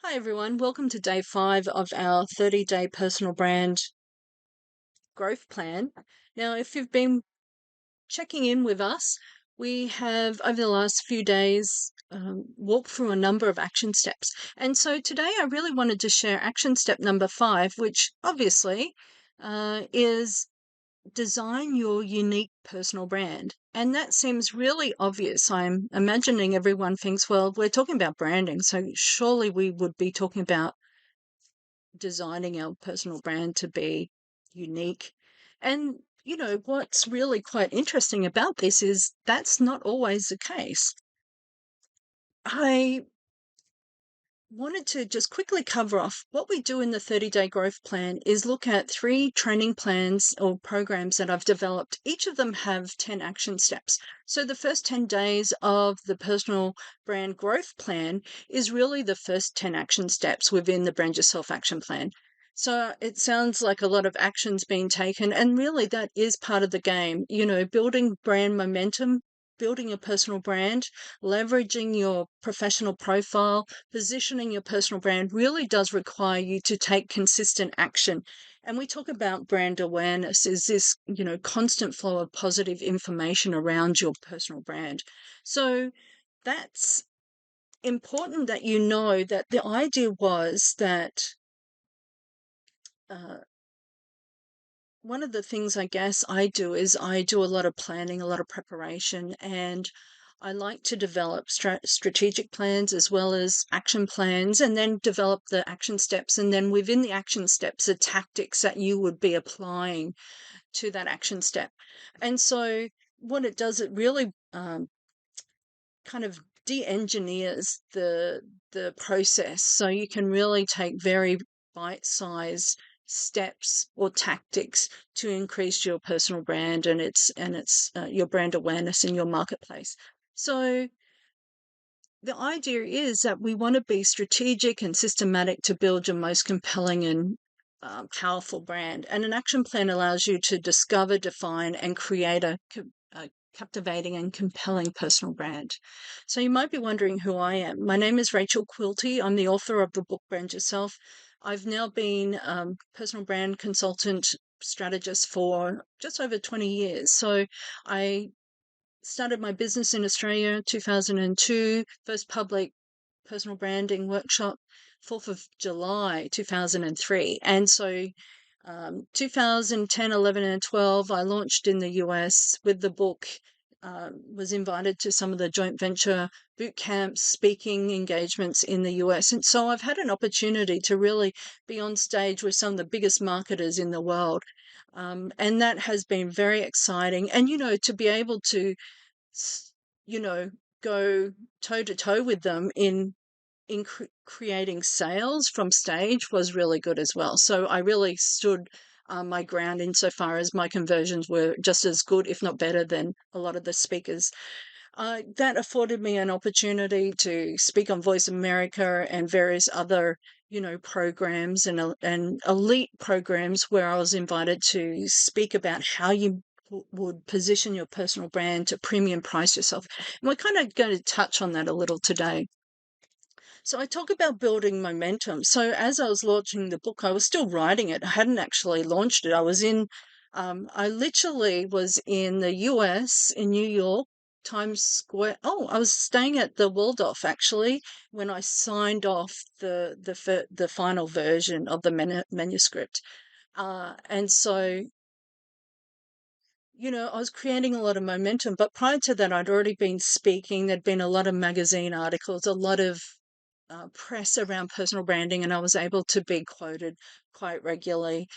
Hi everyone, welcome to day 5 of our 30-day personal brand growth plan. Now, if you've been checking in with us, we have over the last few days walked through a number of action steps. And so today I really wanted to share action step number 5, which obviously is design your unique personal brand. And that seems really obvious. I'm imagining everyone thinks, well, we're talking about branding, so surely we would be talking about designing our personal brand to be unique. And, what's really quite interesting about this is that's not always the case. I wanted to just quickly cover off what we do in the 30-day growth plan is look at 3 training plans or programs that I've developed. Each of them have 10 action steps. So the first 10 days of the personal brand growth plan is really the first 10 action steps within the Brand Yourself action plan. So it sounds like a lot of actions being taken, and really that is part of the game. Building brand momentum, building a personal brand, leveraging your professional profile, positioning your personal brand really does require you to take consistent action. And we talk about brand awareness is this, constant flow of positive information around your personal brand. So that's important that you know that the idea was that uh, one of the things I guess I do is I do a lot of planning, a lot of preparation, and I like to develop strategic plans as well as action plans, and then develop the action steps. And then within the action steps, the tactics that you would be applying to that action step. And so, what it does, it really kind of de-engineers the process, so you can really take very bite-sized steps or tactics to increase your personal brand and its your brand awareness in your marketplace. So the idea is that we want to be strategic and systematic to build your most compelling and powerful brand. And an action plan allows you to discover, define, and create a captivating and compelling personal brand. So you might be wondering who I am. My name is Rachel Quilty. I'm the author of the book Brand Yourself. I've now been personal brand consultant strategist for just over 20 years. So I started my business in Australia in 2002, first public personal branding workshop, 4th of July 2003. And so 2010, 11, and 12, I launched in the US with the book, was invited to some of the joint venture boot camps, speaking engagements in the US. And so I've had an opportunity to really be on stage with some of the biggest marketers in the world. And that has been very exciting. And, to be able to you know, go toe to toe with them in creating sales from stage was really good as well. So I really stood my ground insofar as my conversions were just as good, if not better, than a lot of the speakers. That afforded me an opportunity to speak on Voice America and various other, programs and elite programs where I was invited to speak about how you would position your personal brand to premium price yourself. And we're kind of going to touch on that a little today. So I talk about building momentum. So as I was launching the book, I was still writing it. I hadn't actually launched it. I literally was in the US, in New York, Times Square. Oh, I was staying at the Waldorf actually when I signed off the final version of the manuscript. And so, I was creating a lot of momentum. But prior to that, I'd already been speaking. There'd been a lot of magazine articles, a lot of press around personal branding, and I was able to be quoted quite regularly,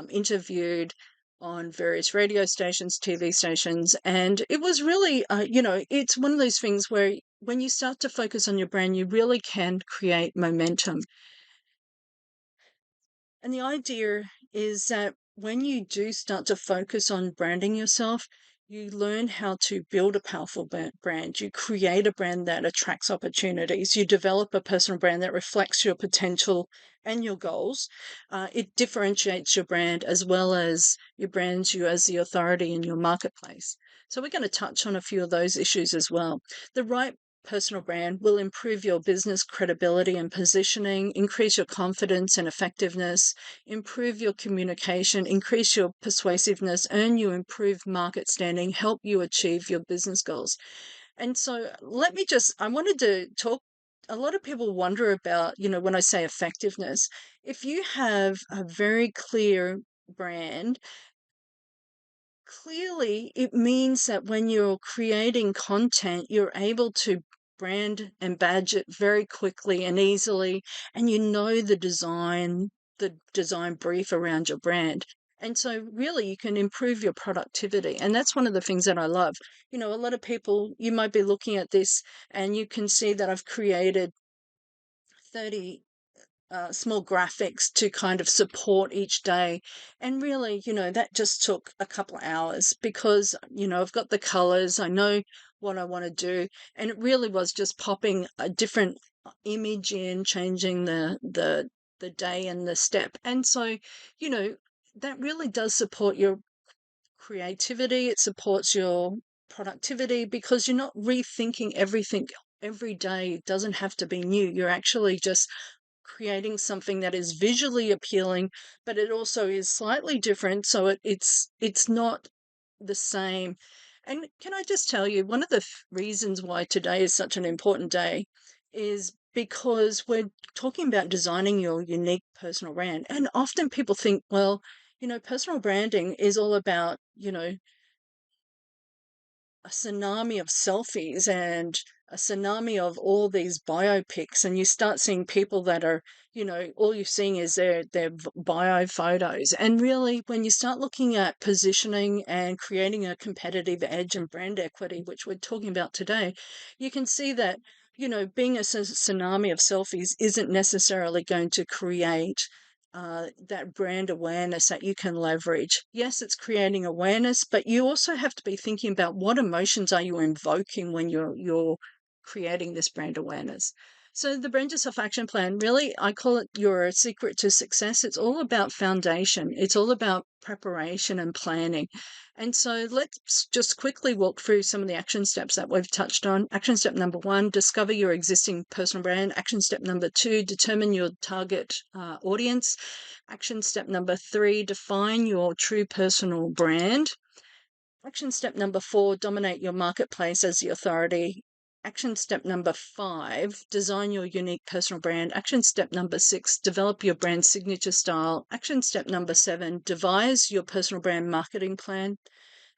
interviewed on various radio stations, TV stations, and it was really, it's one of those things where when you start to focus on your brand, you really can create momentum. And the idea is that when you do start to focus on branding yourself, you learn how to build a powerful brand. You create a brand that attracts opportunities. You develop a personal brand that reflects your potential and your goals. It differentiates your brand as well as your brands you as the authority in your marketplace. So we're going to touch on a few of those issues as well. The right personal brand will improve your business credibility and positioning, increase your confidence and effectiveness, improve your communication, increase your persuasiveness, earn you improved market standing, help you achieve your business goals. And so I wanted to talk. A lot of people wonder about, when I say effectiveness, if you have a very clear brand, clearly it means that when you're creating content, you're able to brand and badge it very quickly and easily, and the design brief around your brand. And so really you can improve your productivity. And that's one of the things that I love. A lot of people, you might be looking at this and you can see that I've created 30 small graphics to kind of support each day. And really, that just took a couple of hours because, I've got the colors, I know what I want to do. And it really was just popping a different image in, changing the day and the step. And so, that really does support your creativity. It supports your productivity because you're not rethinking everything every day. It doesn't have to be new. You're actually just creating something that is visually appealing, but it also is slightly different. So it's not the same. And can I just tell you, one of the reasons why today is such an important day is because we're talking about designing your unique personal brand. And often people think, well, personal branding is all about, a tsunami of selfies and a tsunami of all these biopics, and you start seeing people that are, all you're seeing is their bio photos. And really, when you start looking at positioning and creating a competitive edge and brand equity, which we're talking about today, you can see that, being a tsunami of selfies isn't necessarily going to create that brand awareness that you can leverage. Yes, it's creating awareness, but you also have to be thinking about what emotions are you invoking when you're creating this brand awareness. So the brand yourself action plan, really, I call it your secret to success. It's all about foundation. It's all about preparation and planning. And so let's just quickly walk through some of the action steps that we've touched on. Action step number 1, discover your existing personal brand. Action step number 2, determine your target audience. Action step number 3, define your true personal brand. Action step number 4, dominate your marketplace as the authority. Action step number 5, design your unique personal brand. Action step number 6, develop your brand signature style. Action step number 7, devise your personal brand marketing plan.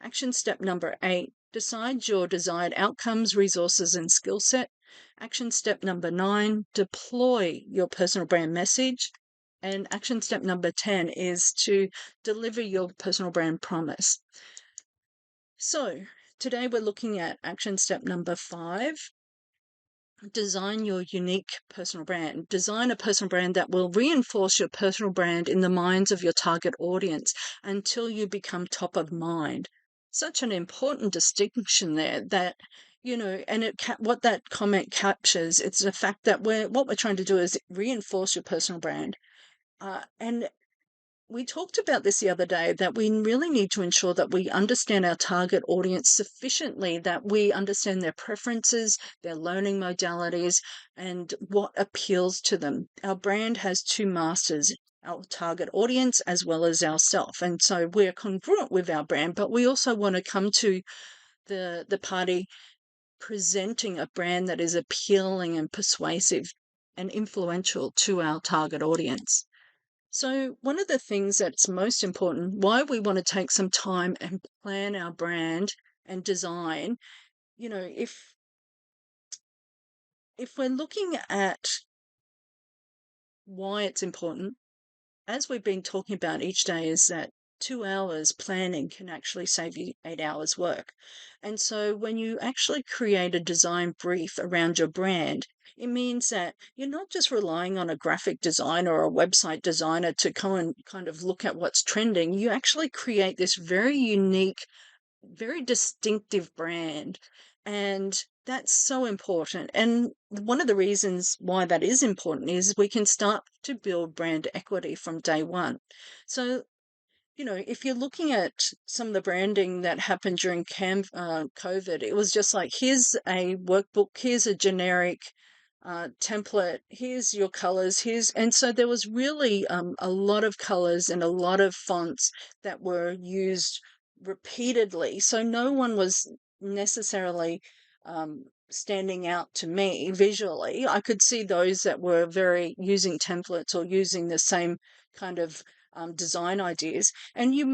Action step number 8, decide your desired outcomes, resources, and skill set. Action step number 9, deploy your personal brand message. And action step number 10 is to deliver your personal brand promise. So today we're looking at action step number 5, design your unique personal brand. Design a personal brand that will reinforce your personal brand in the minds of your target audience until you become top of mind. Such an important distinction there that, and what that comment captures, it's the fact that what we're trying to do is reinforce your personal brand. And we talked about this the other day, that we really need to ensure that we understand our target audience sufficiently, that we understand their preferences, their learning modalities, and what appeals to them. Our brand has two masters, our target audience as well as ourself. And so we're congruent with our brand, but we also want to come to the party presenting a brand that is appealing and persuasive and influential to our target audience. So, one of the things that's most important, why we want to take some time and plan our brand and design, if we're looking at why it's important, as we've been talking about each day, is that 2 hours planning can actually save you 8 hours work. And so when you actually create a design brief around your brand, it means that you're not just relying on a graphic designer or a website designer to come and kind of look at what's trending. You actually create this very unique, very distinctive brand. And that's so important. And one of the reasons why that is important is we can start to build brand equity from day one. So, if you're looking at some of the branding that happened during COVID, it was just like, here's a workbook, here's a generic template, here's your colors, and so there was really a lot of colors and a lot of fonts that were used repeatedly. So no one was necessarily standing out to me visually. I could see those that were very using templates or using the same kind of design ideas. And you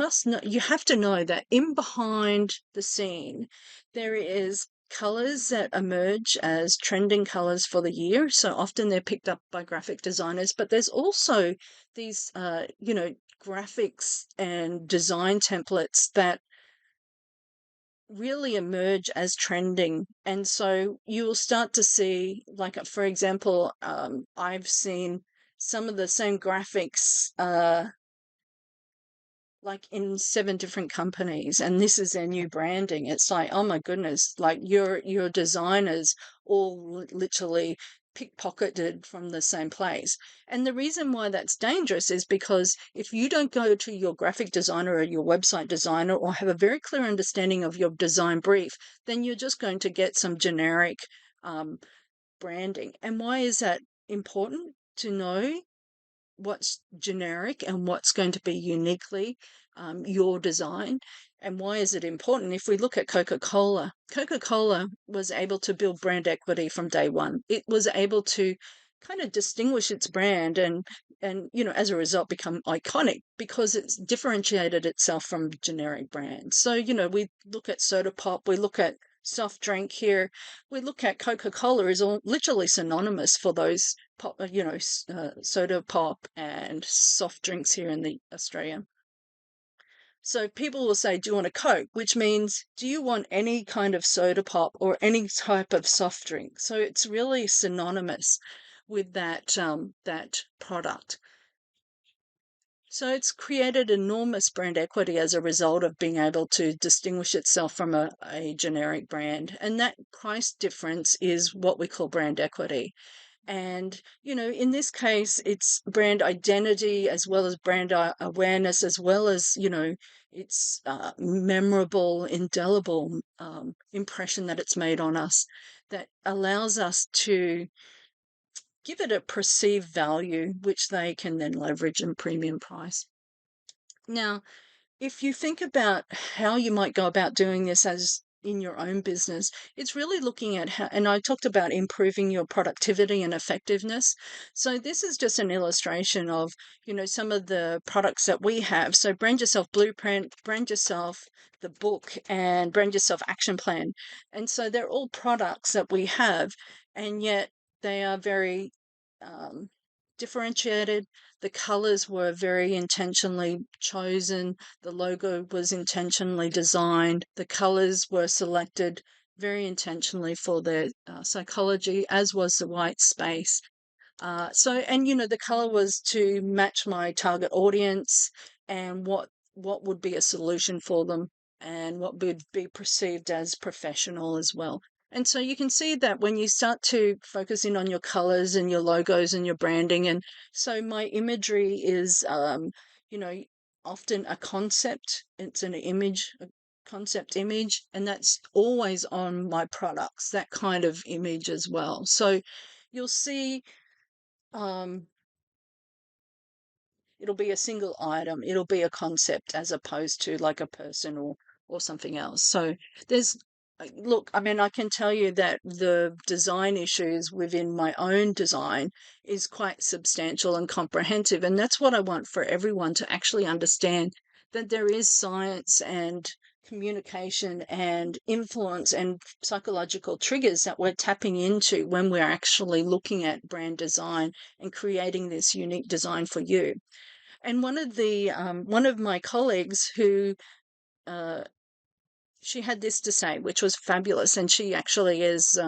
have to know that in behind the scene, there is colors that emerge as trending colors for the year. So often they're picked up by graphic designers, but there's also these, graphics and design templates that really emerge as trending. And so you will start to see, like, for example, I've seen some of the same graphics like in 7 different companies, and this is their new branding. It's like, oh my goodness, like your designers all literally pickpocketed from the same place. And the reason why that's dangerous is because if you don't go to your graphic designer or your website designer or have a very clear understanding of your design brief, then you're just going to get some generic branding. And why is that important to know what's generic and what's going to be uniquely your design? And why is it important? If we look at Coca-Cola, Coca-Cola was able to build brand equity from day one. It was able to kind of distinguish its brand and as a result become iconic because it's differentiated itself from generic brands. So we look at soda pop, we look at soft drink here, we look at Coca-Cola is all literally synonymous for those pop, soda pop and soft drinks here in the Australia. So people will say, do you want a Coke? Which means, do you want any kind of soda pop or any type of soft drink? So it's really synonymous with that product. So it's created enormous brand equity as a result of being able to distinguish itself from a generic brand. And that price difference is what we call brand equity. And, in this case, it's brand identity as well as brand awareness, as well as, it's memorable, indelible impression that it's made on us that allows us to give it a perceived value, which they can then leverage and premium price. Now, if you think about how you might go about doing this as in your own business, it's really looking at how, and I talked about improving your productivity and effectiveness. So this is just an illustration of, some of the products that we have. So Brand Yourself Blueprint, Brand Yourself the book, and Brand Yourself Action Plan. And so they're all products that we have, and yet they are very differentiated. The colors were very intentionally chosen. The logo was intentionally designed. The colors were selected very intentionally for their psychology, as was the white space. The color was to match my target audience and what would be a solution for them and what would be perceived as professional as well. And so you can see that when you start to focus in on your colors and your logos and your branding. And so my imagery is, often a concept. It's an image, a concept image, and that's always on my products, that kind of image as well. So you'll see it'll be a single item, it'll be a concept as opposed to like a person or something else. So there's look, I mean, I can tell you that the design issues within my own design is quite substantial and comprehensive, and that's what I want for everyone to actually understand, that there is science and communication and influence and psychological triggers that we're tapping into when we're actually looking at brand design and creating this unique design for you. And one of my colleagues who she had this to say, which was fabulous, and she actually is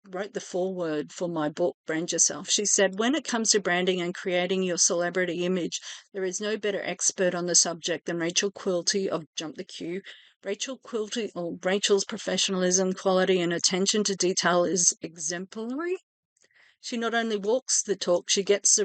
wrote the foreword for my book, Brand Yourself. She said, when it comes to branding and creating your celebrity image, there is no better expert on the subject than Rachel Quilty of JumptheQ. Rachel's professionalism, quality, and attention to detail is exemplary. She not only walks the talk, she gets the